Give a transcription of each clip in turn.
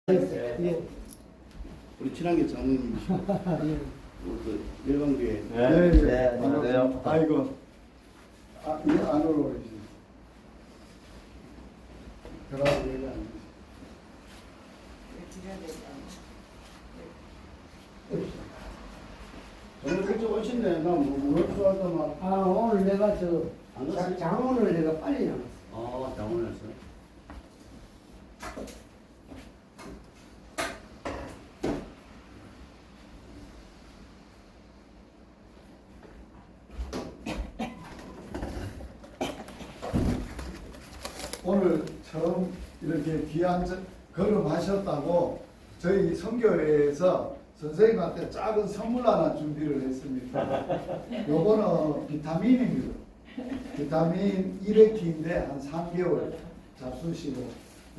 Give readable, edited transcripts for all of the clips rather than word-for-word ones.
예. 우리 친한계 장로님이시고 예. 그 열방교회 네, 네, 안녕하세요. 아이고, 이 안으로 오시죠. 그러고 얘기 안 오늘 그쪽 오신데 나뭐 좋아하더만 오늘 내가 안 왔어요? 장원을 내가 빨리 나갔어. 장원했어요? 오늘 처음 이렇게 귀한 걸음하셨다고 저희 선교회에서 선생님한테 작은 선물 하나 준비를 했습니다. 요거는 비타민입니다. 비타민 200기인데 한 3개월 잡수시고,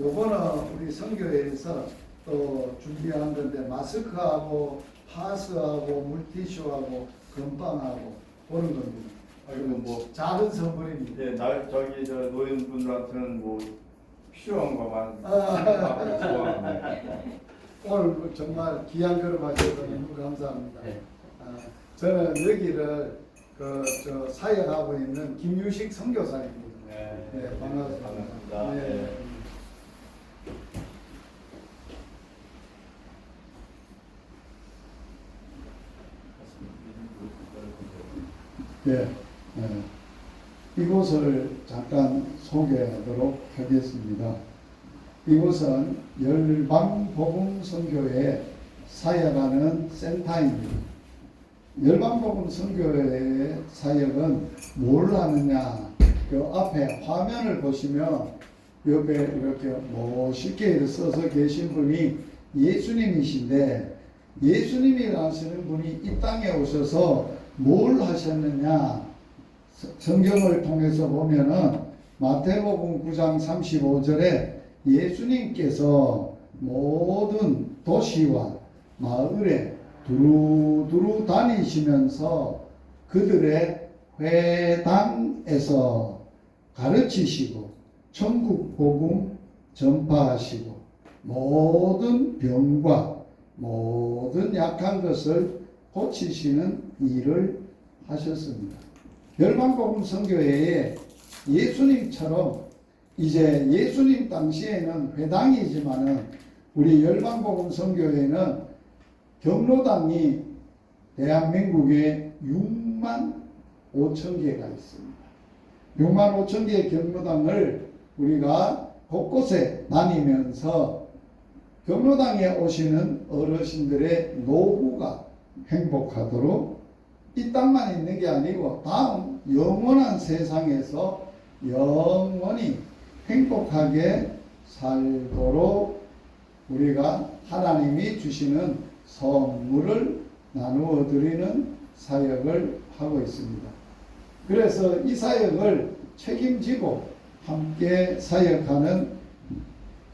요거는 우리 선교회에서 또 준비한 건데 마스크하고 파스하고 물티슈하고 건빵하고 그런 겁니다. 이거 뭐 작은 선물입니다. 예, 저기 저 노인분들한테는 뭐 필요한 것만 아. 좋아합니다. 오늘 정말 귀한 걸음 하셔서 너무 감사합니다. 네. 저는 여기를 저 사역하고 있는 김유식 선교사입니다. 네, 반갑습니다. 반갑습니다. 네. 네. 네. 이곳을 잠깐 소개하도록 하겠습니다. 이곳은 열방복음선교회 사역하는 센터입니다. 열방복음선교회의 사역은 뭘 하느냐, 그 앞에 화면을 보시면 옆에 이렇게 멋있게 써서 계신 분이 예수님이신데, 예수님이 하시는 분이 이 땅에 오셔서 뭘 하셨느냐, 성경을 통해서 보면은 마태복음 9장 35절에 예수님께서 모든 도시와 마을에 두루두루 다니시면서 그들의 회당에서 가르치시고 천국 복음 전파하시고 모든 병과 모든 약한 것을 고치시는 일을 하셨습니다. 열방복음 선교회에 예수님처럼, 이제 예수님 당시에는 회당이지만은 우리 열방복음 선교회는 경로당이 대한민국에 6만 5천 개가 있습니다. 6만 5천 개의 경로당을 우리가 곳곳에 다니면서 경로당에 오시는 어르신들의 노후가 행복하도록 이 땅만 있는 게 아니고 다음 영원한 세상에서 영원히 행복하게 살도록 우리가 하나님이 주시는 선물을 나누어 드리는 사역을 하고 있습니다. 그래서 이 사역을 책임지고 함께 사역하는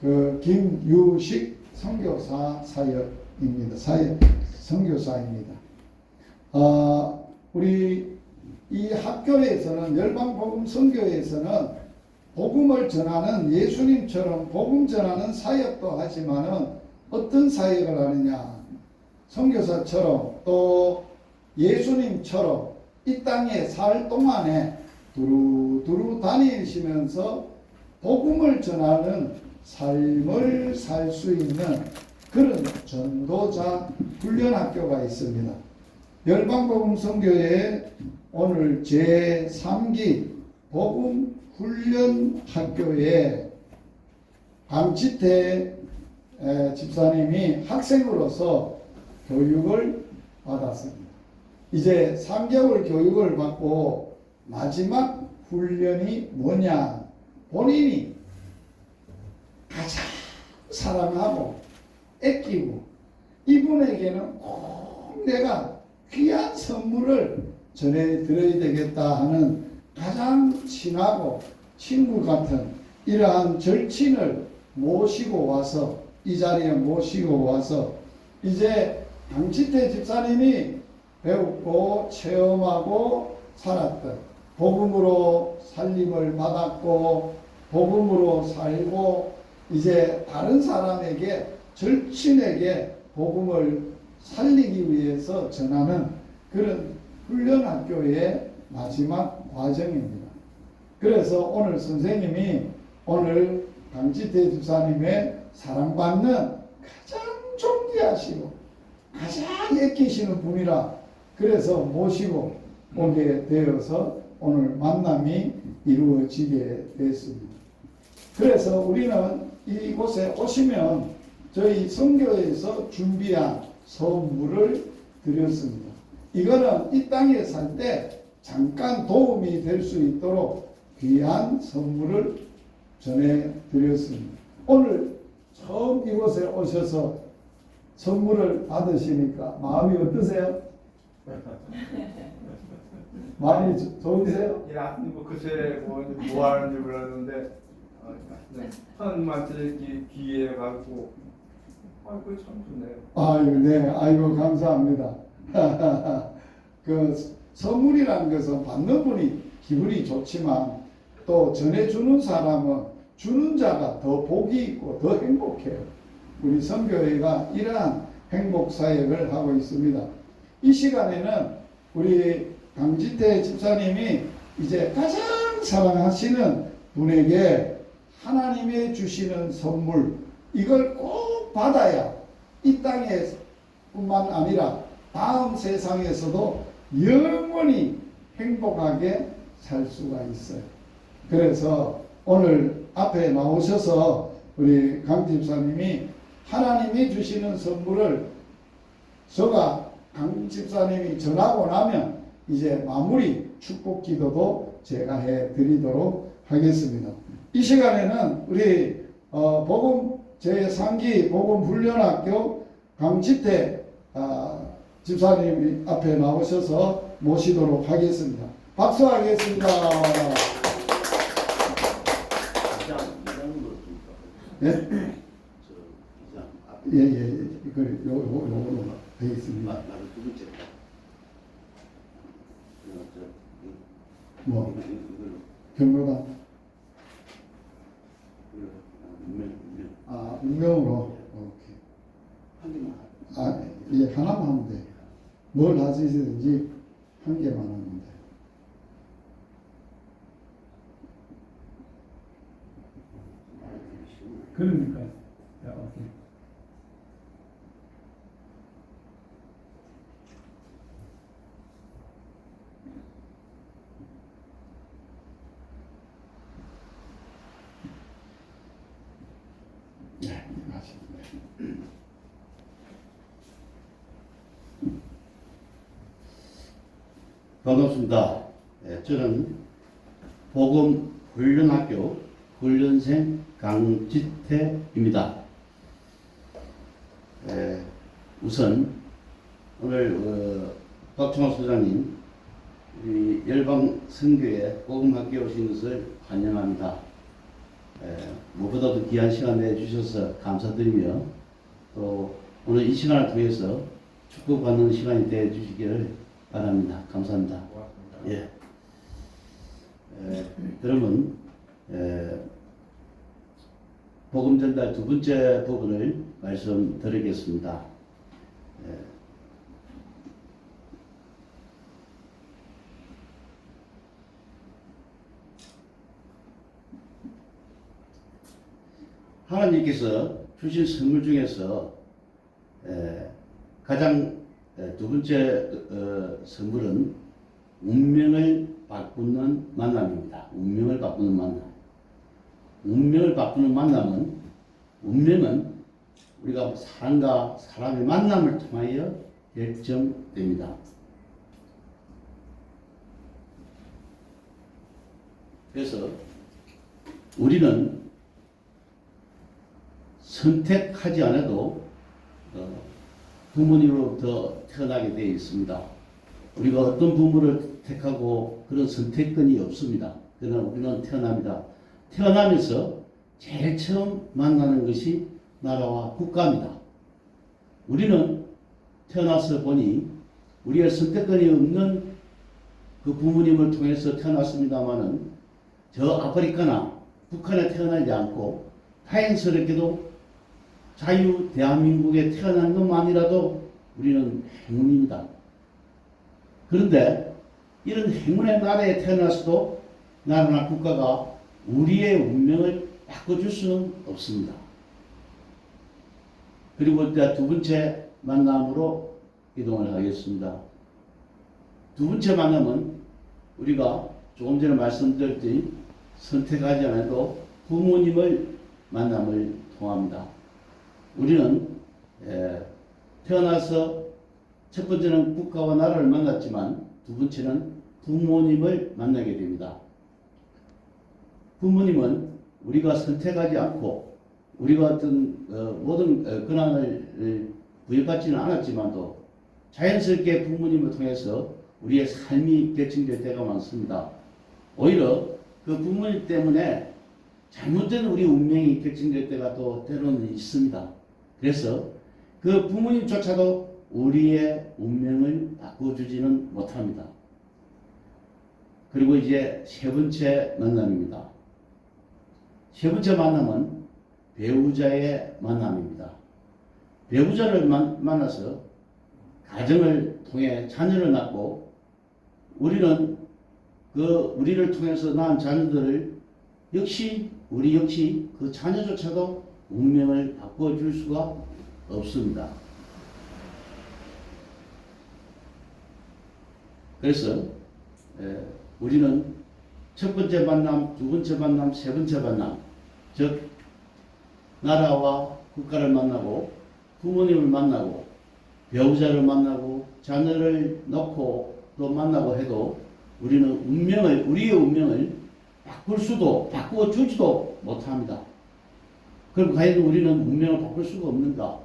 그 김유식 선교사 사역입니다. 선교사입니다. 우리 이 학교에서는, 열방복음 선교회에서는 복음을 전하는, 예수님처럼 복음 전하는 사역도 하지만은 어떤 사역을 하느냐, 선교사처럼 또 예수님처럼 이 땅에 살 동안에 두루두루 다니시면서 복음을 전하는 삶을 살 수 있는 그런 전도자 훈련학교가 있습니다. 열방복음 선교회 오늘 제3기 복음 훈련학교에 강치태 집사님이 학생으로서 교육을 받았습니다. 이제 3개월 교육을 받고 마지막 훈련이 뭐냐, 본인이 가장 사랑하고 아끼고 이분에게는 꼭 내가 귀한 선물을 전해드려야 되겠다 하는 가장 친하고 친구 같은 이러한 절친을 모시고 와서, 이 자리에 모시고 와서 이제 강치태 집사님이 배우고 체험하고 살았던, 복음으로 살림을 받았고 복음으로 살고 이제 다른 사람에게 절친에게 복음을 살리기 위해서 전하는 그런 훈련학교의 마지막 과정입니다. 그래서 오늘 선생님이 오늘 강지태 집사님의 사랑받는 가장 존귀하시고 가장 애끼시는 분이라 그래서 모시고 오게 되어서 오늘 만남이 이루어지게 됐습니다. 그래서 우리는 이곳에 오시면 저희 선교에서 준비한 선물을 드렸습니다. 이거는 이 땅에 살 때 잠깐 도움이 될 수 있도록 귀한 선물을 전해드렸습니다. 오늘 처음 이곳에 오셔서 선물을 받으시니까 마음이 어떠세요? 마음이 좋으세요? 야, 뭐 그새 뭐 하는지 몰랐는데 선만 드리기 기회에 가고 아이고 참 좋네요. 아유, 네, 아이고 감사합니다. 그 선물이라는 것은 받는 분이 기분이 좋지만 또 전해주는 사람은 주는 자가 더 복이 있고 더 행복해요. 우리 선교회가 이러한 행복 사역을 하고 있습니다. 이 시간에는 우리 강지태 집사님이 이제 가장 사랑하시는 분에게 하나님의 주시는 선물 이걸 꼭 받아야 이 땅에 뿐만 아니라 다음 세상에서도 영원히 행복하게 살 수가 있어요. 그래서 오늘 앞에 나오셔서 우리 강 집사님이 하나님이 주시는 선물을 저가 강 집사님이 전하고 나면 이제 마무리 축복 기도도 제가 해 드리도록 하겠습니다. 이 시간에는 우리 복음 제3기 복음 훈련학교 강지태 집사님 앞에 나오셔서 모시도록 하겠습니다. 박수하겠습니다. 네? 예. 요거로 되겠습니다. 뭐? 경로당? 운명으로? 오케이. 예, 하나만 하면 돼. 뭘 하시든지 한 개만 하면 돼. 그러니까요. 오케이. 네, 맞습니다. 반갑습니다. 저는 복음 훈련학교 훈련생 강지태입니다. 우선 오늘 박종호 소장님 우리 열방 선교회 복음학교에 오신 것을 환영합니다. 무엇보다도 귀한 시간 내주셔서 감사드리며 또 오늘 이 시간을 통해서 축복받는 시간이 되어 주시기를 바랍니다. 감사합니다. 고맙습니다. 예. 그러면 복음 전달 두 번째 부분을 말씀드리겠습니다. 하나님께서 주신 선물 중에서 가장 두 번째 선물은 운명을 바꾸는 만남입니다. 운명을 바꾸는 만남. 운명을 바꾸는 만남은 운명은 우리가 사람과 사람의 만남을 통하여 결정됩니다. 그래서 우리는 선택하지 않아도 부모님으로부터 태어나게 되어 있습니다. 우리가 어떤 부모를 택하고 그런 선택권이 없습니다. 그러나 우리는 태어납니다. 태어나면서 제일 처음 만나는 것이 나라와 국가입니다. 우리는 태어나서 보니 우리의 선택권이 없는 그 부모님을 통해서 태어났습니다마는 저 아프리카나 북한에 태어나지 않고 다행스럽게도 자유 대한민국에 태어난 것만이라도 우리는 행운입니다. 그런데 이런 행운의 나라에 태어나서도 나라나 국가가 우리의 운명을 바꿔줄 수는 없습니다. 그리고 이제 두 번째 만남으로 이동을 하겠습니다. 두 번째 만남은 우리가 조금 전에 말씀드렸듯이 선택하지 않아도 부모님을 만남을 통합니다. 우리는 태어나서 첫 번째는 국가와 나라를 만났지만 두 번째는 부모님을 만나게 됩니다. 부모님은 우리가 선택하지 않고 우리가 어떤 모든 권한을 부여받지는 않았지만도 자연스럽게 부모님을 통해서 우리의 삶이 결정될 때가 많습니다. 오히려 그 부모님 때문에 잘못된 우리 운명이 결정될 때가 또 때로는 있습니다. 그래서 그 부모님조차도 우리의 운명을 바꿔주지는 못합니다. 그리고 이제 세 번째 만남입니다. 세 번째 만남은 배우자의 만남입니다. 배우자를 만나서 가정을 통해 자녀를 낳고 우리는 우리를 통해서 낳은 자녀들을 우리 역시 그 자녀조차도 운명을 바꿔줄 수가 없습니다. 그래서 우리는 첫 번째 만남, 두 번째 만남, 세 번째 만남, 즉 나라와 국가를 만나고 부모님을 만나고 배우자를 만나고 자녀를 낳고 또 만나고 해도 우리는 우리의 운명을 바꾸어 주지도 못합니다. 그럼 과연 우리는 운명을 바꿀 수가 없는가?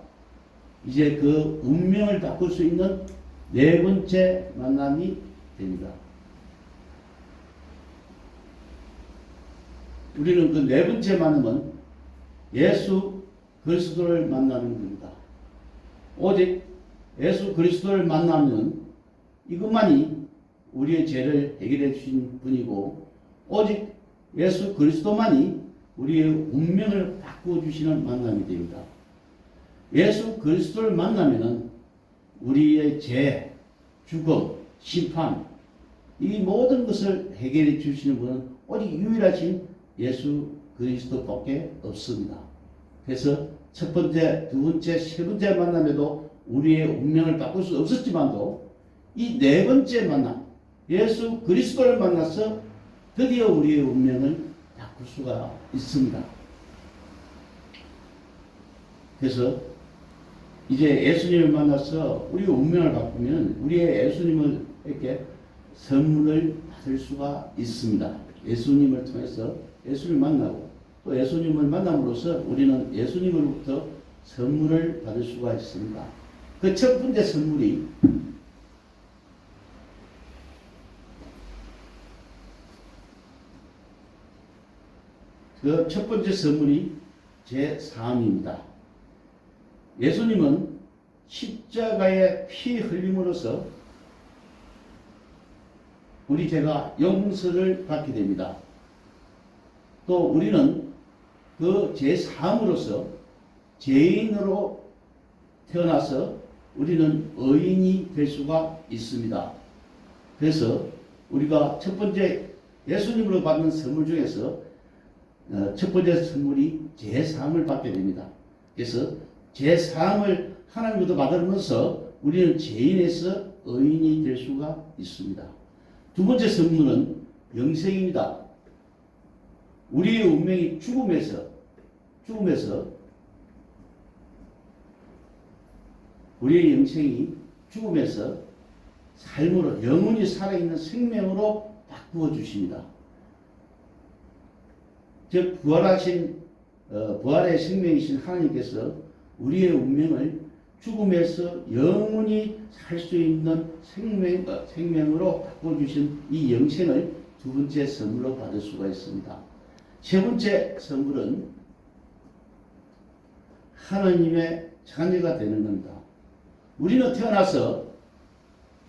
이제 그 운명을 바꿀 수 있는 네 번째 만남이 됩니다. 우리는 그 네 번째 만남은 예수 그리스도를 만나는 겁니다. 오직 예수 그리스도를 만나면 이것만이 우리의 죄를 해결해 주신 분이고 오직 예수 그리스도만이 우리의 운명을 바꾸어 주시는 만남이 됩니다. 예수 그리스도를 만나면은 우리의 죄, 죽음, 심판 이 모든 것을 해결해 주시는 분은 오직 유일하신 예수 그리스도밖에 없습니다. 그래서 첫 번째, 두 번째, 세 번째 만남에도 우리의 운명을 바꿀 수 없었지만도 이 네 번째 만남, 예수 그리스도를 만나서 드디어 우리의 운명을 바꿀 수가 있습니다. 그래서 이제 예수님을 만나서 우리의 운명을 바꾸면 우리의 예수님에게 선물을 받을 수가 있습니다. 예수님을 통해서 예수를 만나고 또 예수님을 만남으로써 우리는 예수님으로부터 선물을 받을 수가 있습니다. 그 첫 번째 선물이 제3입니다. 예수님은 십자가의 피 흘림으로써 우리 죄가 용서를 받게 됩니다. 또 우리는 그 제3으로서 죄인으로 태어나서 우리는 의인이 될 수가 있습니다. 그래서 우리가 첫 번째 예수님으로 받는 선물 중에서 첫 번째 선물이 제3을 받게 됩니다. 그래서 제3을 하나님으로부터 받으면서 우리는 죄인에서 의인이 될 수가 있습니다. 두 번째 선물은 영생입니다. 우리의 운명이 죽음에서 우리의 영생이 죽음에서 삶으로 영원히 살아있는 생명으로 바꾸어 주십니다. 즉 부활의 생명이신 하나님께서 우리의 운명을 죽음에서 영원히 살 수 있는 생명으로 바꿔주신 이 영생을 두 번째 선물로 받을 수가 있습니다. 세 번째 선물은 하나님의 자녀가 되는 겁니다. 우리는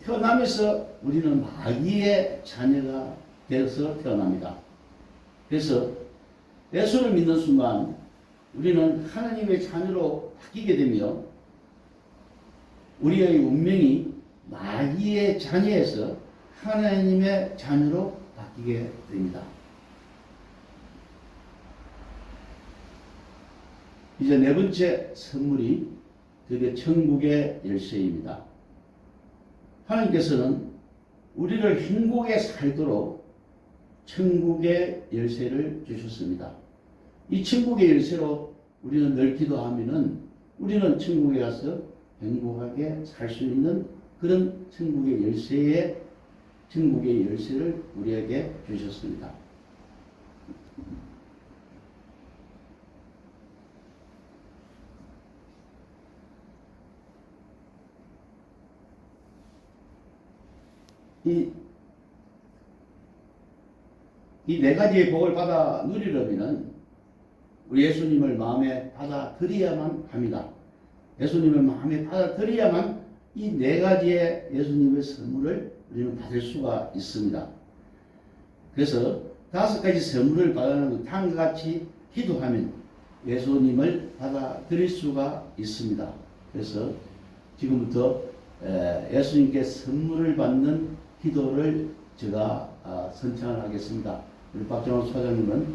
태어나면서 우리는 마귀의 자녀가 되어서 태어납니다. 그래서 예수를 믿는 순간 우리는 하나님의 자녀로 바뀌게 되며 우리의 운명이 마귀의 자녀에서 하나님의 자녀로 바뀌게 됩니다. 이제 네 번째 선물이 드디어 천국의 열쇠입니다. 하나님께서는 우리를 행복에 살도록 천국의 열쇠를 주셨습니다. 이 천국의 열쇠로 우리는 늘 기도하면은 우리는 천국에 가서 행복하게 살 수 있는 그런 천국의 열쇠를 우리에게 주셨습니다. 이 네 가지의 복을 받아 누리려면 우리 예수님을 마음에 받아들여야만 합니다. 예수님을 마음에 받아들여야만 이 네 가지의 예수님의 선물을 우리는 받을 수가 있습니다. 그래서 5가지 선물을 받으려면 다음과 같이 기도하면 예수님을 받아들일 수가 있습니다. 그래서 지금부터 예수님께 선물을 받는 기도를 제가 선창을 하겠습니다. 우리 박정원 소장님은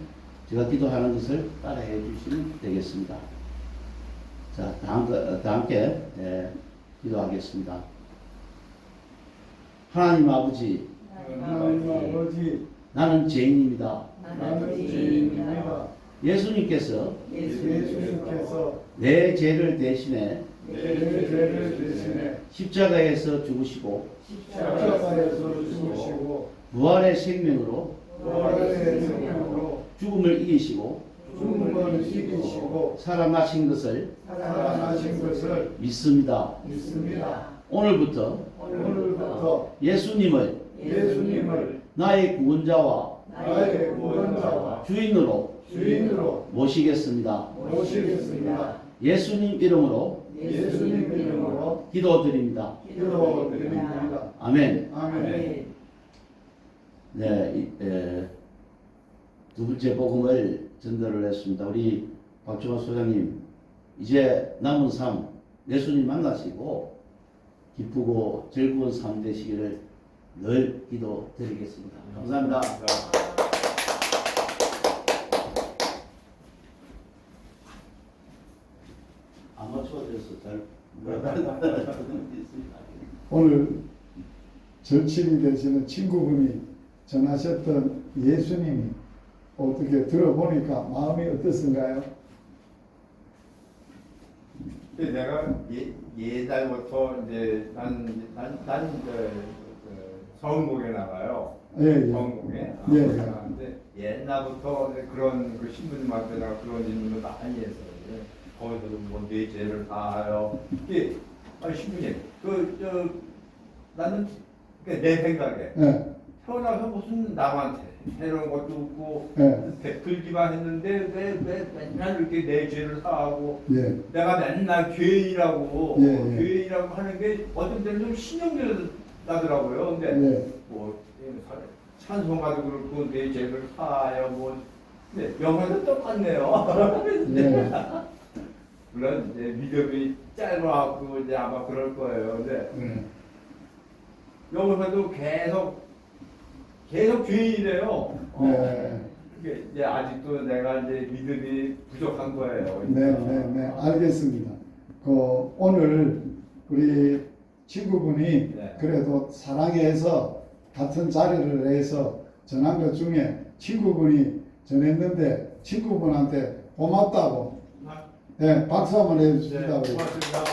제가 기도하는 것을 따라해 주시면 되겠습니다. 자, 다 함께 기도하겠습니다. 하나님 아버지, 하나님 아버지, 나는 죄인입니다. 나는 죄인입니다. 예수님께서 예수님께서 내 죄를 대신해 내 죄를 대신해 십자가에서 죽으시고 십자가에서 죽으시고 부활의 생명으로 부활의 생명으로 죽음을 이기시고 죽음을 이기시고 살아나신 것을 살아나신 것을 믿습니다. 믿습니다. 오늘부터 오늘부터 예수님을 예수님을 나의 구원자와 나의 구원자와 주인으로 주인으로 모시겠습니다. 모시겠습니다. 예수님 이름으로 예수님 이름으로 기도드립니다. 기도드립니다. 아멘. 아멘. 네, 두 번째 복음을 전달을 했습니다. 우리 박종환 소장님, 이제 남은 삶 예수님 만나시고 기쁘고 즐거운 삶 되시기를 늘 기도드리겠습니다. 감사합니다. 아마추어들에서 잘 오늘 절친이 되시는 친구분이 전하셨던 예수님이 어떻게 들어보니까 마음이 어떻습니까요? 내가 옛날부터 이제 난 서울목에 나가요. 예, 예. 서울목에 예. 나가는데 옛날부터 그런 그 신부님한테 내가 그런 질문을 많이 했어요. 거기서도 뭐 내 죄를 다하여 이게 아니 신부님 나는 내 생각에 예, 태어나서 무슨 남한테 해놓은 것도 없고 예. 베풀기만 했는데 왜 맨날 이렇게 내 죄를 사하고 예. 내가 맨날 죄인이라고 예, 예. 죄인이라고 하는 게 어떤 때는 좀 신경질 나더라고요. 근데 예. 뭐 찬송 가지고 그렇고 내 죄를 사하여 뭐 근데 영화도 똑같네요. 네. 물론 이제 믿음이 짧아갖고 이제 아마 그럴 거예요. 근데 네. 여기서도 계속 죄인이래요. 네. 이게 이제 아직도 내가 이제 믿음이 부족한 거예요. 네, 알겠습니다. 오늘 우리 친구분이 네. 그래도 사랑해서 같은 자리를 내서 전한 것 중에 친구분이 전했는데 친구분한테 고맙다고 네, 박수 한번 해주십니다. 우리. 고맙습니다.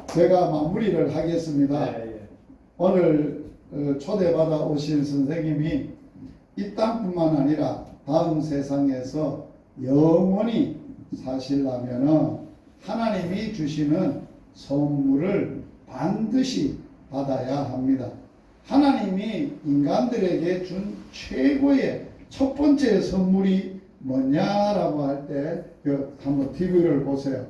제가 마무리를 하겠습니다. 네, 오늘 초대받아 오신 선생님이 이 땅뿐만 아니라 다음 세상에서 영원히 사시려면 하나님이 주시는 선물을 반드시 받아야 합니다. 하나님이 인간들에게 준 최고의 첫 번째 선물이 뭐냐라고 할 때 한번 TV를 보세요.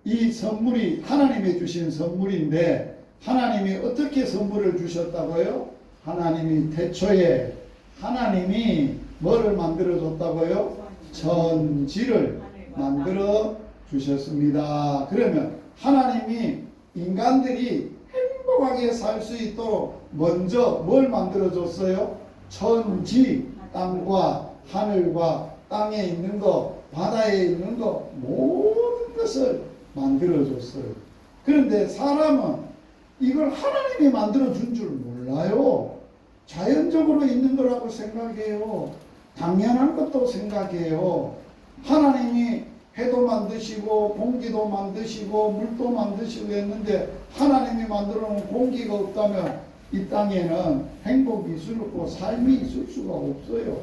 이 선물이 하나님이 주신 선물인데 하나님이 어떻게 선물을 주셨다고요? 하나님이 태초에 하나님이 뭐를 만들어 줬다고요? 천지를 만들어 주셨습니다. 그러면 하나님이 인간들이 행복하게 살 수 있도록 먼저 뭘 만들어 줬어요? 천지, 땅과 하늘과 땅에 있는 거, 바다에 있는 거 모든 것을 만들어 줬어요. 그런데 사람은 이걸 하나님이 만들어 준 줄 몰라요. 자연적으로 있는 거라고 생각해요. 당연한 것도 생각해요. 하나님이 해도 만드시고 공기도 만드시고 물도 만드시고 했는데 하나님이 만들어 놓은 공기가 없다면 이 땅에는 행복이 있을 수 없고 삶이 있을 수가 없어요.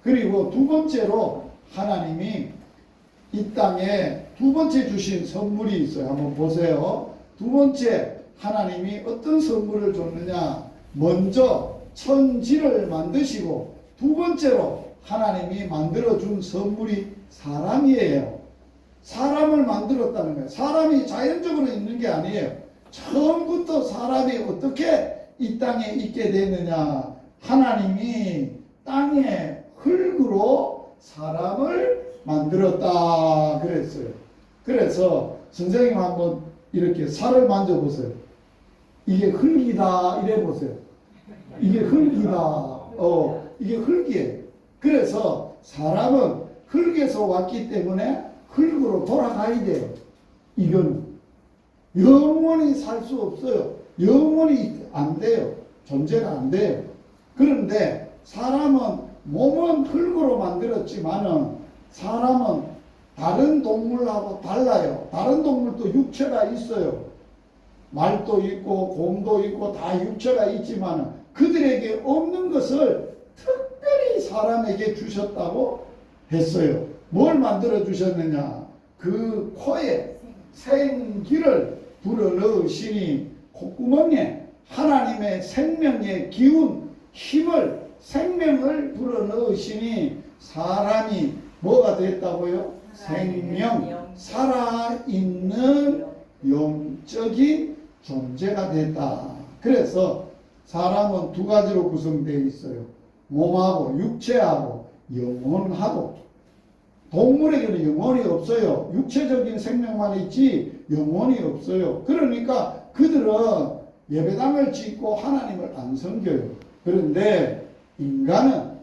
그리고 두 번째로 하나님이 이 땅에 두 번째 주신 선물이 있어요. 한번 보세요. 두 번째 하나님이 어떤 선물을 줬느냐. 먼저 천지를 만드시고 두 번째로 하나님이 만들어준 선물이 사람이에요. 사람을 만들었다는 거예요. 사람이 자연적으로 있는 게 아니에요. 처음부터 사람이 어떻게 이 땅에 있게 됐느냐. 하나님이 땅에 흙으로 사람을 만들었다 그랬어요. 그래서 선생님 한번 이렇게 살을 만져보세요. 이게 흙이다 이래 보세요. 이게 흙이다. 이게 흙이에요. 그래서 사람은 흙에서 왔기 때문에 흙으로 돌아가야 돼요. 이건 영원히 살 수 없어요. 영원히 안 돼요. 존재가 안 돼요. 그런데 사람은 몸은 흙으로 만들었지만은 사람은 다른 동물하고 달라요. 다른 동물도 육체가 있어요. 말도 있고 곰도 있고 다 육체가 있지만 그들에게 없는 것을 특별히 사람에게 주셨다고 했어요. 뭘 만들어 주셨느냐. 그 코에 생기를 불어넣으시니 콧구멍에 하나님의 생명의 기운, 힘을, 생명을 불어넣으시니 사람이 뭐가 됐다고요? 생명, 살아있는 영적인 존재가 됐다. 그래서 사람은 두 가지로 구성되어 있어요. 몸하고 육체하고 영혼하고. 동물에게는 영혼이 없어요. 육체적인 생명만 있지 영혼이 없어요. 그러니까 그들은 예배당을 짓고 하나님을 안 섬겨요. 그런데 인간은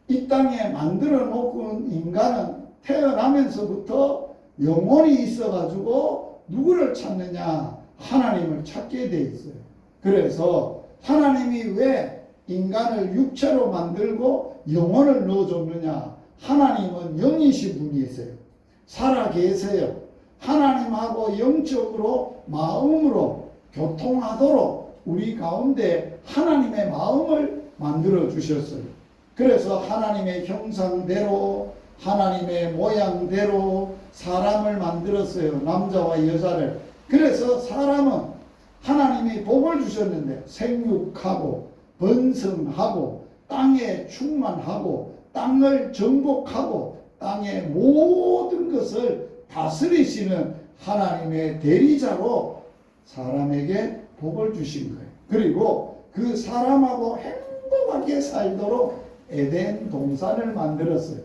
이 땅에 만들어 놓은 인간은 태어나면서부터 영혼이 있어가지고 누구를 찾느냐? 하나님을 찾게 돼 있어요. 그래서 하나님이 왜 인간을 육체로 만들고 영혼을 넣어줬느냐? 하나님은 영이신 분이세요. 살아 계세요. 하나님하고 영적으로 마음으로 교통하도록 우리 가운데 하나님의 마음을 만들어 주셨어요. 그래서 하나님의 형상대로 하나님의 모양대로 사람을 만들었어요. 남자와 여자를. 그래서 사람은 하나님이 복을 주셨는데 생육하고 번성하고 땅에 충만하고 땅을 정복하고 땅의 모든 것을 다스리시는 하나님의 대리자로 사람에게 복을 주신 거예요. 그리고 그 사람하고 행복하게 살도록 에덴 동산을 만들었어요.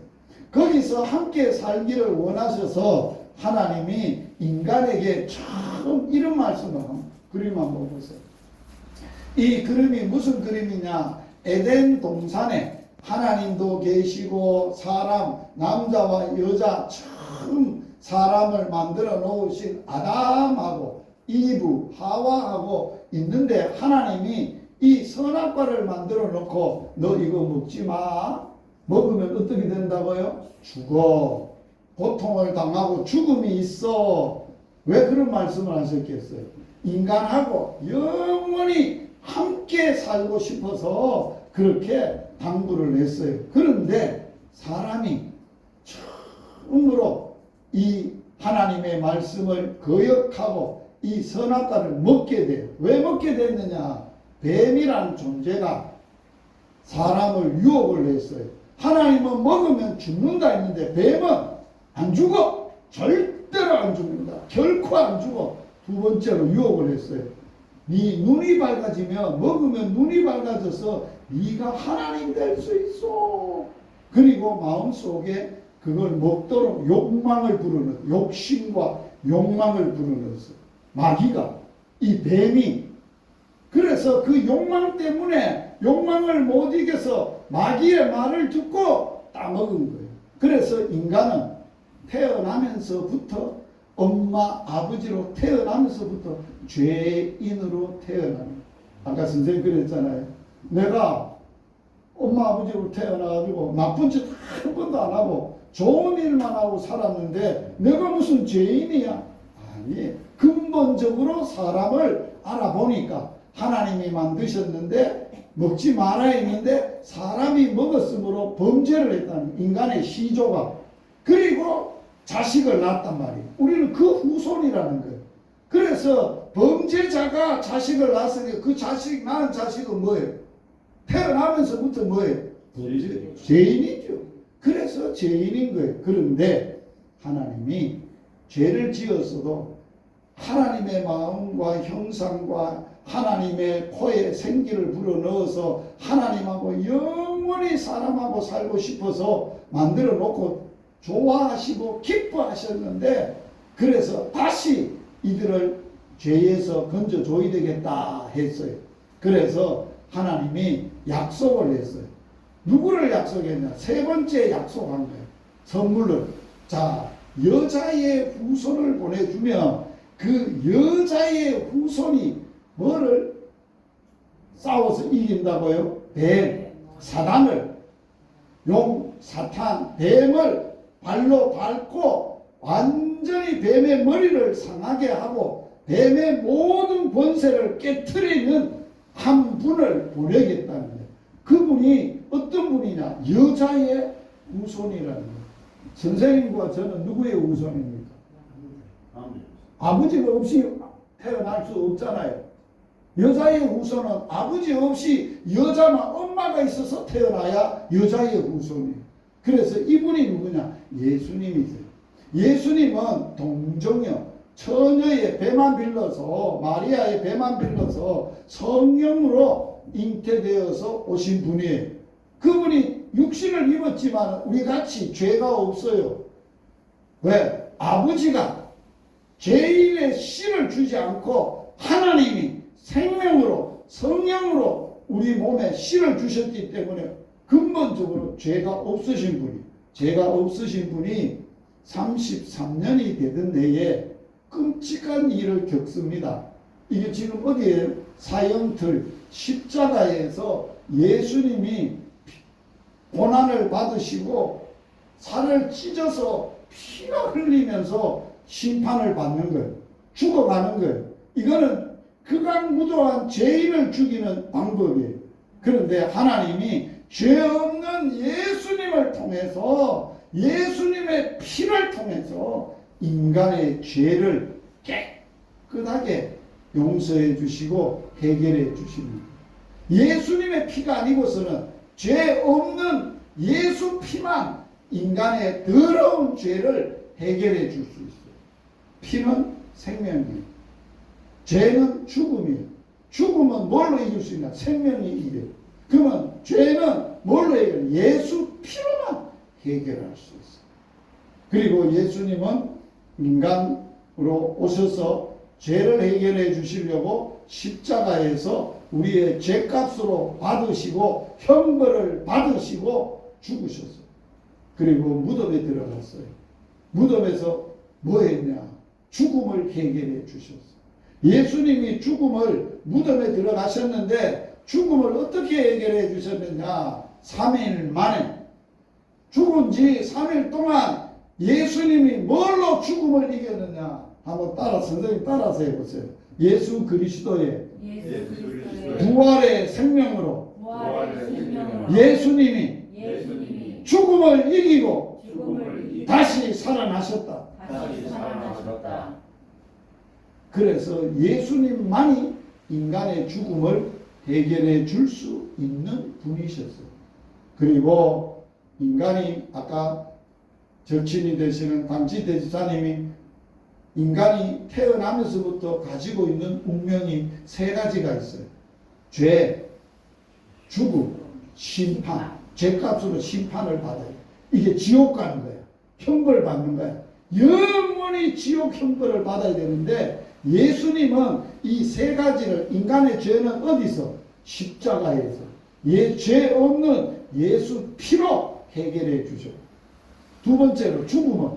거기서 함께 살기를 원하셔서 하나님이 인간에게 처음 이런 말씀을 그림 한번 보세요. 이 그림이 무슨 그림이냐? 에덴 동산에 하나님도 계시고 사람, 남자와 여자 처음 사람을 만들어 놓으신 아담하고 이브, 하와하고 있는데 하나님이 이 선악과를 만들어 놓고 너 이거 먹지 마. 먹으면 어떻게 된다고요? 죽어. 고통을 당하고 죽음이 있어. 왜 그런 말씀을 하셨겠어요? 인간하고 영원히 함께 살고 싶어서 그렇게 당부를 했어요. 그런데 사람이 처음으로 이 하나님의 말씀을 거역하고 이 선악과를 먹게 돼요. 왜 먹게 됐느냐? 뱀이라는 존재가 사람을 유혹을 했어요. 하나님은 먹으면 죽는다 했는데 뱀은 안 죽어. 절대로 안 죽는다. 결코 안 죽어. 두 번째로 유혹을 했어요. 네 눈이 밝아지면 먹으면 눈이 밝아져서 네가 하나님 될 수 있어. 그리고 마음속에 그걸 먹도록 욕망을 불어넣어. 욕심과 욕망을 불어넣었어. 마귀가, 이 뱀이. 그래서 그 욕망 때문에 욕망을 못 이겨서 마귀의 말을 듣고 따먹은 거예요. 그래서 인간은 태어나면서부터 엄마, 아버지로 태어나면서부터 죄인으로 태어나는. 아까 선생님 그랬잖아요. 내가 엄마, 아버지로 태어나가지고 나쁜 짓 한 번도 안 하고 좋은 일만 하고 살았는데 내가 무슨 죄인이야? 아니, 근본적으로 사람을 알아보니까 하나님이 만드셨는데 먹지 말아야 했는데 사람이 먹었으므로 범죄를 했다는 인간의 시조가. 그리고 자식을 낳았단 말이에요. 우리는 그 후손이라는 거예요. 그래서 범죄자가 자식을 낳았으니까 그 자식, 낳은 자식은 뭐예요? 태어나면서부터 뭐예요? 죄인이죠. 그래서 죄인인 거예요. 그런데 하나님이 죄를 지었어도 하나님의 마음과 형상과 하나님의 코에 생기를 불어넣어서 하나님하고 영원히 사람하고 살고 싶어서 만들어 놓고 좋아하시고 기뻐하셨는데, 그래서 다시 이들을 죄에서 건져줘야 되겠다 했어요. 그래서 하나님이 약속을 했어요. 누구를 약속했냐? 세 번째 약속한 거예요. 선물을. 자, 여자의 후손을 보내주면 그 여자의 후손이 뭐를 싸워서 이긴다고요? 뱀, 사단을, 용, 사탄, 뱀을 발로 밟고 완전히 뱀의 머리를 상하게 하고 뱀의 모든 권세를 깨트리는 한 분을 보내겠다는 거예요. 그분이 어떤 분이냐? 여자의 후손이라는 거예요. 선생님과 저는 누구의 후손입니까? 아버지가 없이 태어날 수 없잖아요. 여자의 후손은 아버지 없이 여자만 엄마가 있어서 태어나야 여자의 후손이에요. 그래서 이분이 누구냐? 예수님이세요. 예수님은 동정녀, 처녀의 배만 빌려서, 마리아의 배만 빌려서 성령으로 잉태되어서 오신 분이에요. 그분이 육신을 입었지만 우리 같이 죄가 없어요. 왜? 아버지가 죄인의 씨를 주지 않고 하나님이 생명으로, 성령으로 우리 몸에 씨를 주셨기 때문에 근본적으로 죄가 없으신 분이, 죄가 없으신 분이 33년이 되던 해에 끔찍한 일을 겪습니다. 이게 지금 어디에? 사형틀 십자가에서 예수님이 고난을 받으시고 살을 찢어서 피가 흘리면서 심판을 받는 거예요. 죽어가는 거예요. 이거는 극악무도한 죄인을 죽이는 방법이에요. 그런데 하나님이 죄 없는 예수님을 통해서, 예수님의 피를 통해서 인간의 죄를 깨끗하게 용서해 주시고 해결해 주십니다. 예수님의 피가 아니고서는 죄 없는 예수 피만 인간의 더러운 죄를 해결해 줄 수 있어요. 피는 생명이에요. 죄는 죽음이에요. 죽음은 뭘로 이길 수 있나? 생명이 이겨요. 그러면 죄는 뭘로 해결해요? 예수 피로만 해결할 수 있어요. 그리고 예수님은 인간으로 오셔서 죄를 해결해 주시려고 십자가에서 우리의 죄값으로 받으시고 형벌을 받으시고 죽으셨어요. 그리고 무덤에 들어갔어요. 무덤에서 뭐 했냐? 죽음을 해결해 주셨어요. 예수님이 죽음을, 무덤에 들어가셨는데 죽음을 어떻게 해결해 주셨느냐? 3일 만에, 죽은 지 3일 동안 예수님이 뭘로 죽음을 이겼느냐? 한번 선생님 따라서 해보세요. 예수 그리스도의 부활의 생명으로 예수님이 죽음을 이기고 다시 살아나셨다. 그래서 예수님만이 인간의 죽음을 해결해 줄 수 있는 분이셨어요. 그리고 인간이, 아까 절친이 되시는 당시 대지사님이 인간이 태어나면서부터 가지고 있는 운명이 세 가지가 있어요. 죄, 죽음, 심판. 죄값으로 심판을 받아요. 이게 지옥 가는 거야. 형벌 받는 거야. 영원히 지옥 형벌을 받아야 되는데 예수님은 이 세 가지를 인간의 죄는 어디서? 십자가에서 죄 없는 예수 피로 해결해 주죠. 두 번째로 죽음은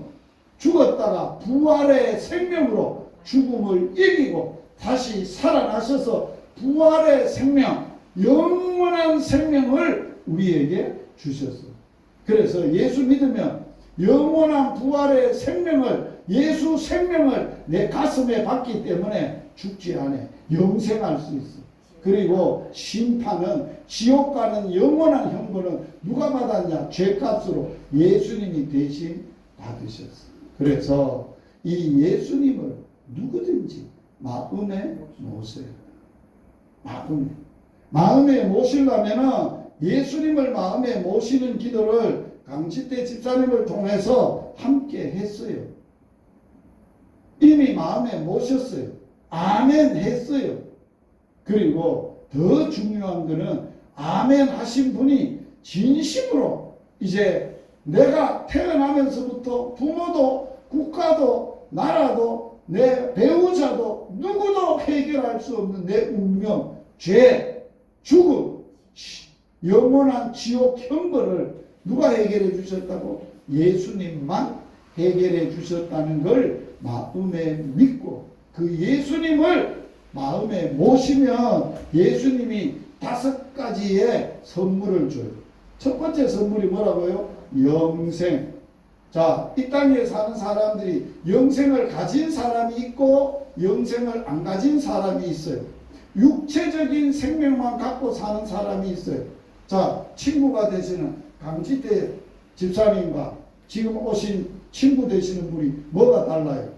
죽었다가 부활의 생명으로 죽음을 이기고 다시 살아나셔서 부활의 생명, 영원한 생명을 우리에게 주셨어요. 그래서 예수 믿으면 영원한 부활의 생명을, 예수 생명을 내 가슴에 받기 때문에 죽지 않아. 영생할 수 있어. 그리고 심판은, 지옥 가는 영원한 형벌은 누가 받았냐? 죄값으로 예수님이 대신 받으셨어. 그래서 이 예수님을 누구든지 마음에 모세요. 마음에 모시려면은 예수님을 마음에 모시는 기도를 강지태 집사님을 통해서 함께 했어요. 이미 마음에 모셨어요. 아멘 했어요. 그리고 더 중요한 거는 아멘 하신 분이 진심으로 이제 내가 태어나면서부터 부모도 국가도 나라도 내 배우자도 누구도 해결할 수 없는 내 운명, 죄, 죽음, 영원한 지옥 형벌을 누가 해결해 주셨다고? 예수님만 해결해 주셨다는 걸 마음에 믿고 그 예수님을 마음에 모시면 예수님이 5가지의 선물을 줘요. 첫 번째 선물이 뭐라고요? 영생. 자, 이 땅에 사는 사람들이 영생을 가진 사람이 있고 영생을 안 가진 사람이 있어요. 육체적인 생명만 갖고 사는 사람이 있어요. 자, 친구가 되시는 강지태 집사님과 지금 오신 친구 되시는 분이 뭐가 달라요?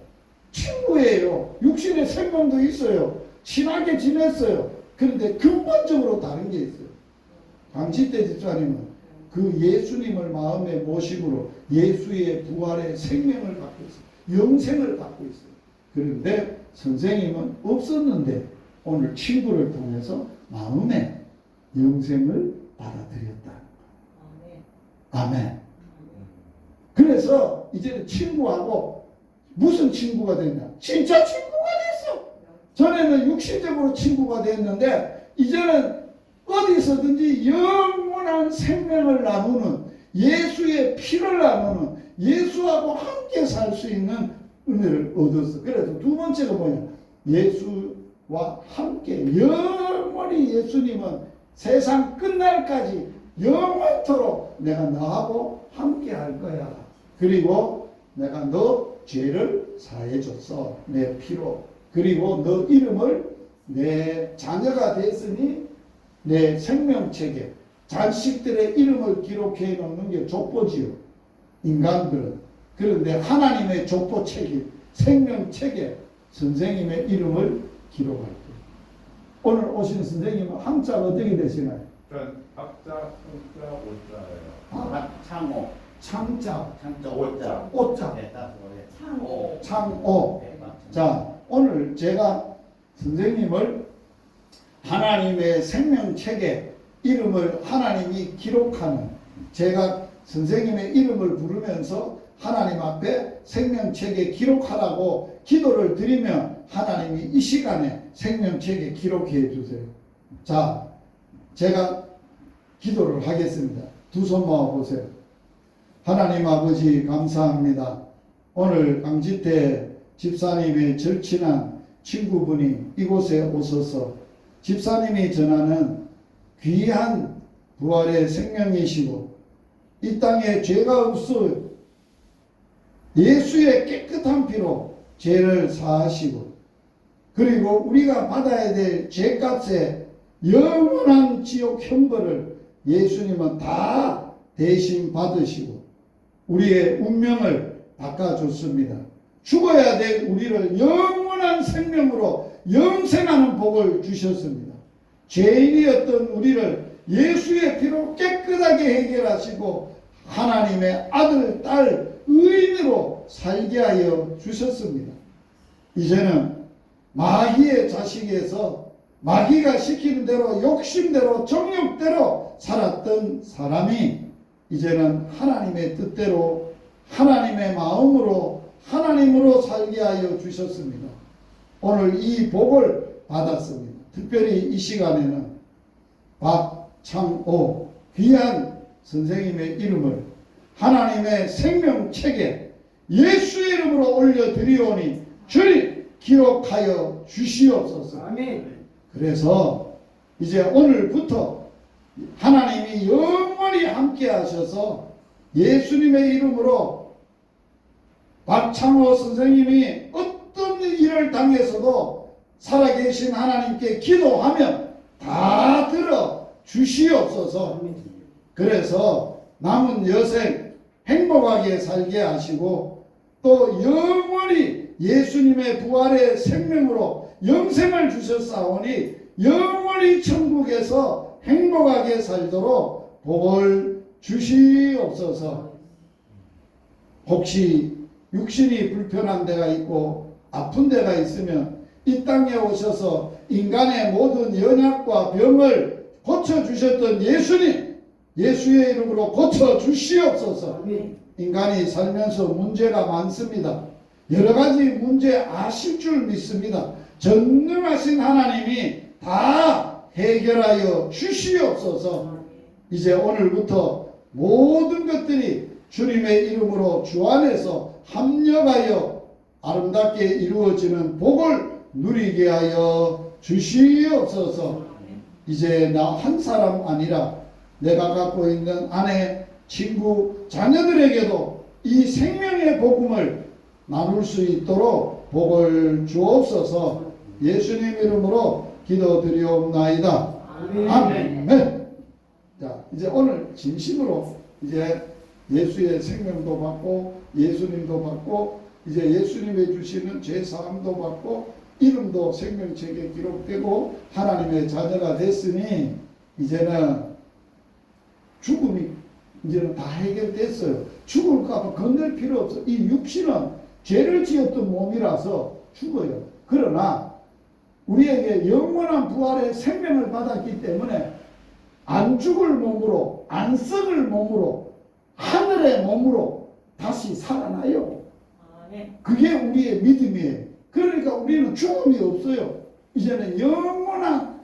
친구예요. 육신의 생명도 있어요. 친하게 지냈어요. 그런데 근본적으로 다른 게 있어요. 강지태 집사님은 그 예수님을 마음에 모심으로 예수의 부활의 생명을 갖고 있어요. 영생을 갖고 있어요. 그런데 선생님은 없었는데 오늘 친구를 통해서 마음에 영생을 받아들였다. 아멘. 그래서 이제는 친구하고 무슨 친구가 됐냐? 진짜 친구가 됐어. 전에는 육신적으로 친구가 됐는데 이제는 어디서든지 영원한 생명을 나누는, 예수의 피를 나누는, 예수하고 함께 살 수 있는 은혜를 얻었어. 그래서 두 번째가 뭐냐? 예수와 함께 영원히 예수님은 세상 끝날까지 영원토록 내가 너하고 함께 할 거야. 그리고 내가 너 죄를 사해 줬어. 내 피로. 그리고 너 이름을 내 자녀가 됐으니 내 생명책에 자식들의 이름을 기록해 놓는 게 족보지요. 인간들은. 그런데 하나님의 족보책이 생명책에 선생님의 이름을 기록할 거예요. 오늘 오신 선생님은 한자가 어떻게 되시나요? 전 학자, 성자, 오자예요. 창호. 창자, 오자. 오자, 네, 따서 창호. 창오. 네, 맞습니다. 자, 오늘 제가 선생님을 하나님의 생명책에 이름을 하나님이 기록하는, 제가 선생님의 이름을 부르면서 하나님 앞에 생명책에 기록하라고 기도를 드리면 하나님이 이 시간에 생명책에 기록해 주세요. 자, 제가 기도를 하겠습니다. 두 손 모아 보세요. 하나님 아버지 감사합니다. 오늘 강지태 집사님의 절친한 친구분이 이곳에 오셔서 집사님이 전하는 귀한 부활의 생명이시고 이 땅에 죄가 없어 예수의 깨끗한 피로 죄를 사하시고 그리고 우리가 받아야 될 죄값에 영원한 지옥 형벌을 예수님은 다 대신 받으시고 우리의 운명을 바꿔줬습니다. 죽어야 될 우리를 영원한 생명으로 영생하는 복을 주셨습니다. 죄인이었던 우리를 예수의 피로 깨끗하게 해결하시고 하나님의 아들, 딸, 의인으로 살게 하여 주셨습니다. 이제는 마귀의 자식에서 마귀가 시키는 대로 욕심대로 정욕대로 살았던 사람이 이제는 하나님의 뜻대로 하나님의 마음으로 하나님으로 살게 하여 주셨습니다. 오늘 이 복을 받았습니다. 특별히 이 시간에는 박창호 귀한 선생님의 이름을 하나님의 생명책에 예수의 이름으로 올려드리오니 주님 기록하여 주시옵소서. 아멘. 그래서 이제 오늘부터 하나님이 영원히 함께 하셔서 예수님의 이름으로 박창호 선생님이 어떤 일을 당해서도 살아계신 하나님께 기도하면 다 들어 주시옵소서. 그래서 남은 여생 행복하게 살게 하시고 또 영원히 예수님의 부활의 생명으로 영생을 주셨사오니 영원히 천국에서 행복하게 살도록 복을 주시옵소서. 혹시 육신이 불편한 데가 있고 아픈 데가 있으면 이 땅에 오셔서 인간의 모든 연약과 병을 고쳐주셨던 예수님, 예수의 이름으로 고쳐주시옵소서. 아멘. 인간이 살면서 문제가 많습니다. 여러 가지 문제 아실 줄 믿습니다. 전능하신 하나님이 다 해결하여 주시옵소서. 이제 오늘부터 모든 것들이 주님의 이름으로 주 안에서 합력하여 아름답게 이루어지는 복을 누리게 하여 주시옵소서. 이제 나 한 사람 아니라 내가 갖고 있는 아내, 친구, 자녀들에게도 이 생명의 복음을 나눌 수 있도록 복을 주옵소서. 예수님 이름으로 기도드리옵나이다. 아멘. 자, 이제 오늘 진심으로 이제 예수의 생명도 받고 예수님도 받고 이제 예수님이 주시는 죄사함도 받고 이름도 생명책에 기록되고 하나님의 자녀가 됐으니 이제는 죽음이 이제는 다 해결됐어요. 죽을까봐 건들 필요 없어. 이 육신은 죄를 지었던 몸이라서 죽어요. 그러나 우리에게 영원한 부활의 생명을 받았기 때문에 안 죽을 몸으로 안 썩을 몸으로 하늘의 몸으로 다시 살아나요. 그게 우리의 믿음이에요. 그러니까 우리는 죽음이 없어요. 이제는 영원한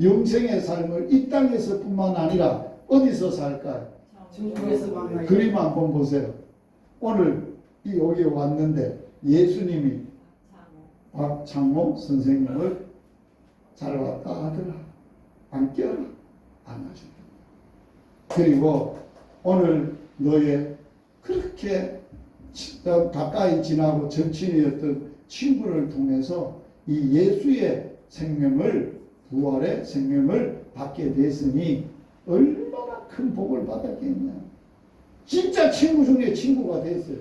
영생의 삶을 이 땅에서 뿐만 아니라 어디서 살까요? 천국에서 만나요. 그림 한번 보세요. 오늘 여기에 왔는데 예수님이 박창호 선생님을 잘 왔다 하더라. 안 껴라. 안아준다. 그리고 오늘 너의 그렇게 가까이 지나고 절친이었던 친구를 통해서 이 예수의 생명을 부활의 생명을 받게 됐으니 얼마나 큰 복을 받았겠냐. 진짜 친구 중에 친구가 됐어요.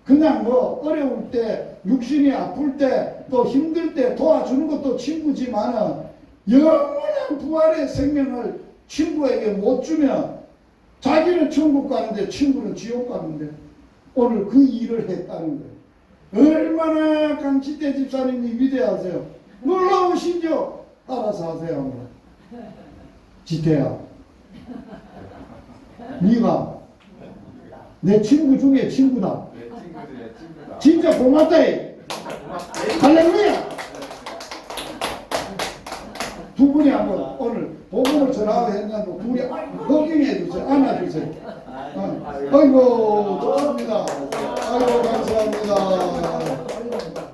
그냥 뭐 어려울 때 육신이 아플 때 또 힘들 때 도와주는 것도 친구지만은 영원한 부활의 생명을 친구에게 못 주면 자기는 천국 가는데 친구는 지옥 가는데 오늘 그 일을 했다는 거예요. 얼마나 강치대 집사님이 위대하세요. 놀라우시죠? 따라서 하세요. 지태야, 네가 내 친구 중에 친구다. 네, 친구들이야, 친구다. 진짜 고맙다. 할렐루야. 두 분이 한번 오늘 복음을 전하고 했는데 두 분이 허경해 주세요. 안아주세요. 아이고 좋습니다. 아이고 감사합니다.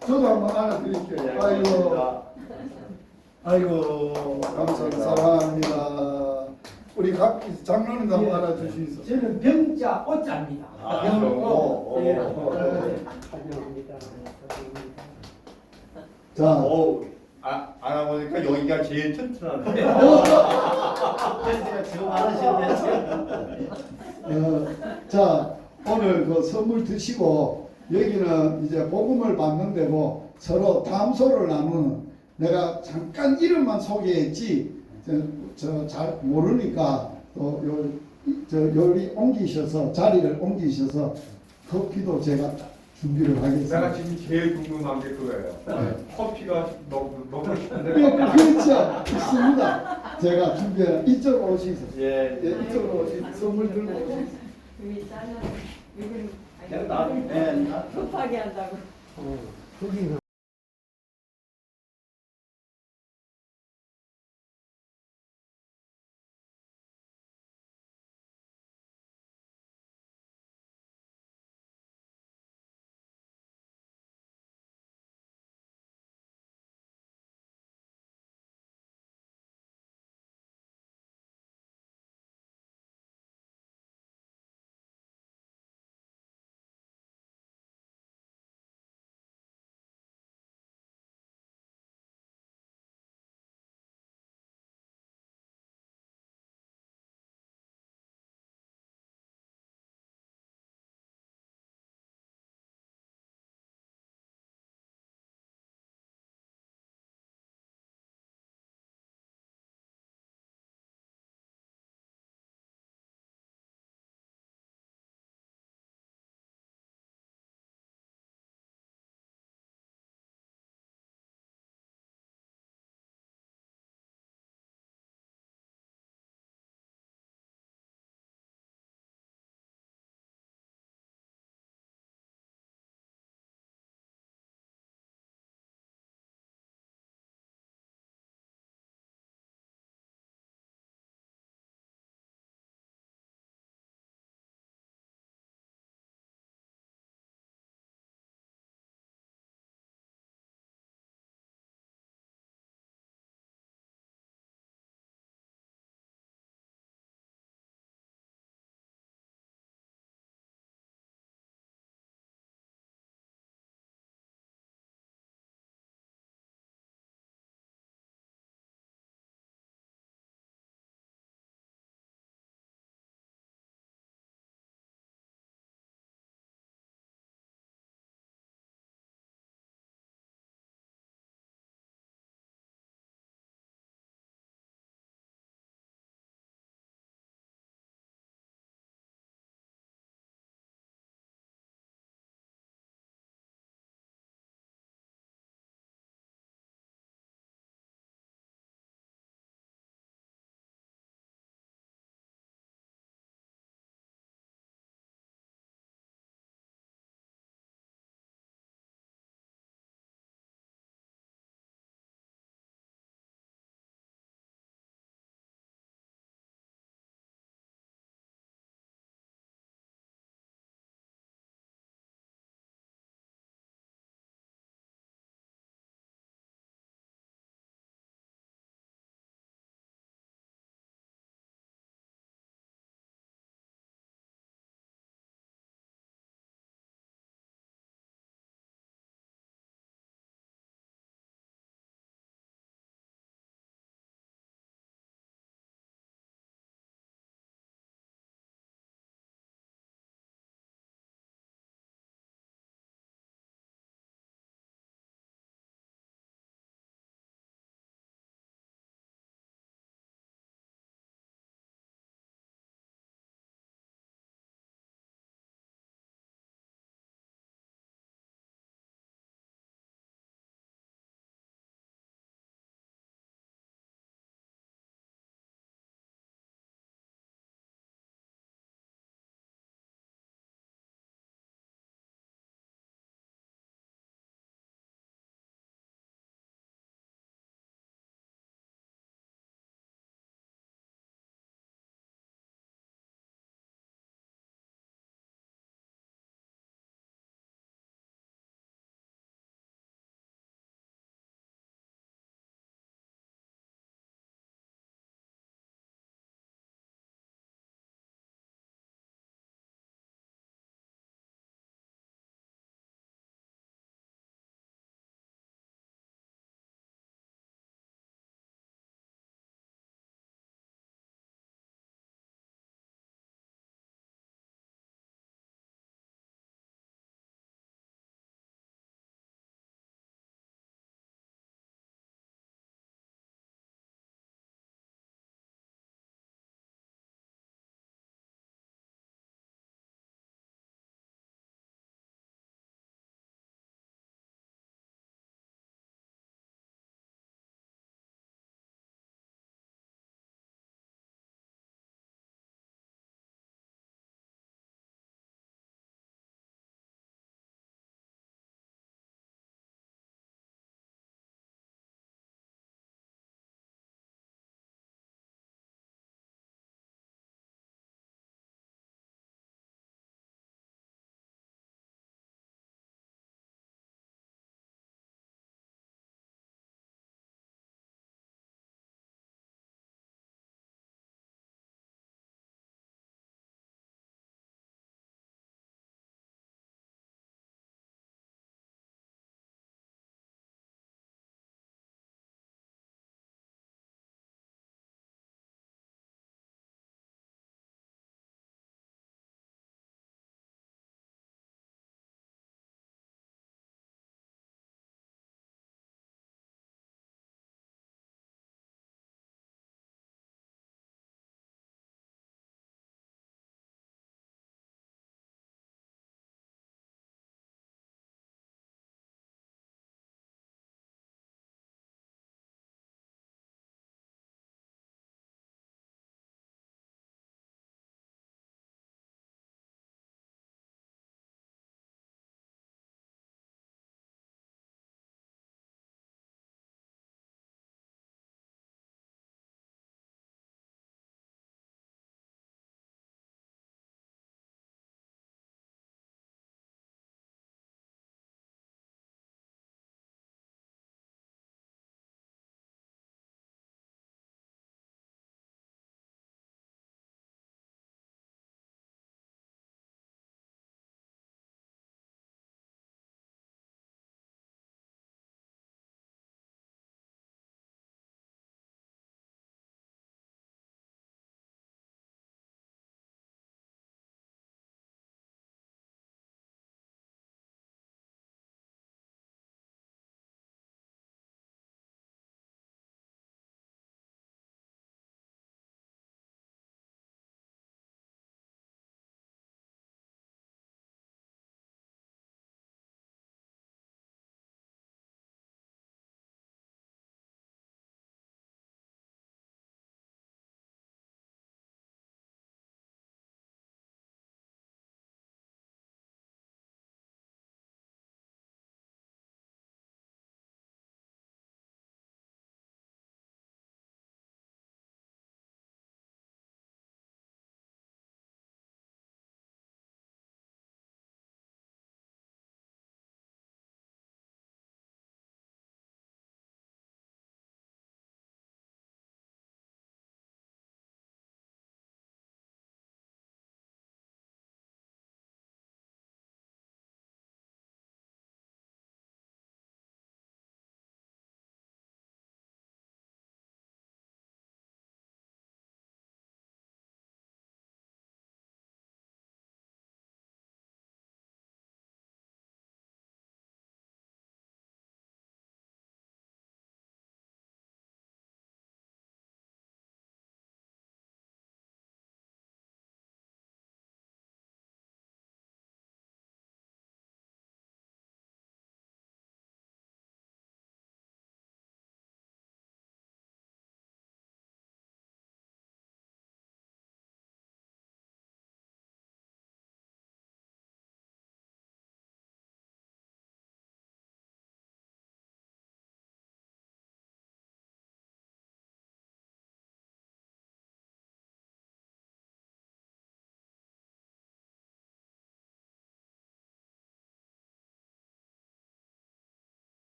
저도 한번 안아드릴게요. 아이고 감사합니다. 사랑합니다. 우리 각 장로님도 한번 안아주시죠. 저는 병자 오자입니다. 네. 환영합니다. 자, 알아보니까 여기가 제일 튼튼한데. 자 오늘 그 선물 드시고 여기는 이제 복음을 받는 데고 서로 담소를 나누는 내가 잠깐 이름만 소개했지 저 잘 모르니까 또 여기 옮기셔서 자리를 옮기셔서 커피도 제가 준비를 내가 하겠습니다. 지금 제일 궁금한 게 그거예요. 커피가 먹고 싶은데. 그렇죠. 있습니다. 제가 준비한 이쪽으로 오시죠. 예. 이쪽으로 오시죠. 선물 들고 오시죠. 여기 잘라. 여기는 내가 나 급하게 한다고. 거기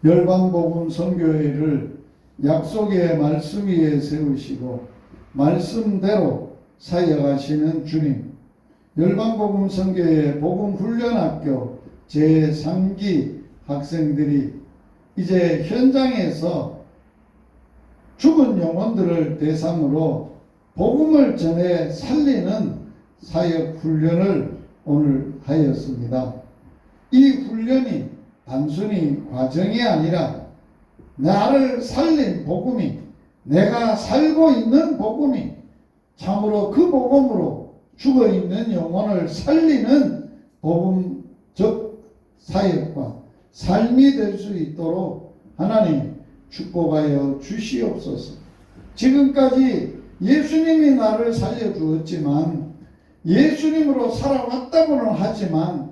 열방복음 선교회를 약속의 말씀 위에 세우시고 말씀대로 사역하시는 주님, 열방복음 선교회 복음훈련학교 제3기 학생들이 이제 현장에서 죽은 영혼들을 대상으로 복음을 전해 살리는 사역 훈련을 오늘 하였습니다. 이 훈련이 단순히 과정이 아니라 나를 살린 복음이, 내가 살고 있는 복음이 참으로 그 복음으로 죽어있는 영혼을 살리는 복음적 사역과 삶이 될 수 있도록 하나님 축복하여 주시옵소서. 지금까지 예수님이 나를 살려주었지만, 예수님으로 살아왔다고는 하지만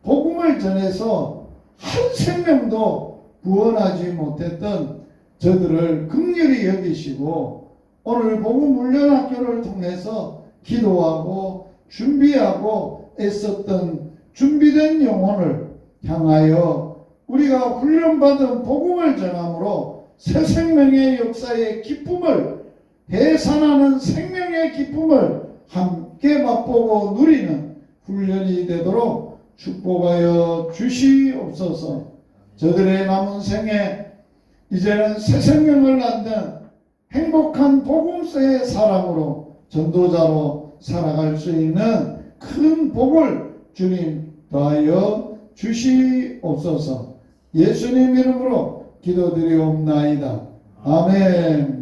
복음을 전해서 한 생명도 구원하지 못했던 저들을 긍휼히 여기시고 오늘 복음훈련학교를 통해서 기도하고 준비하고 애썼던 준비된 영혼을 향하여 우리가 훈련받은 복음을 전함으로 새 생명의 역사의 기쁨을, 해산하는 생명의 기쁨을 함께 맛보고 누리는 훈련이 되도록 축복하여 주시옵소서. 저들의 남은 생에 이제는 새 생명을 낳는 행복한 복음서의 사람으로, 전도자로 살아갈 수 있는 큰 복을 주님 더하여 주시옵소서. 예수님 이름으로 기도드리옵나이다. 아멘.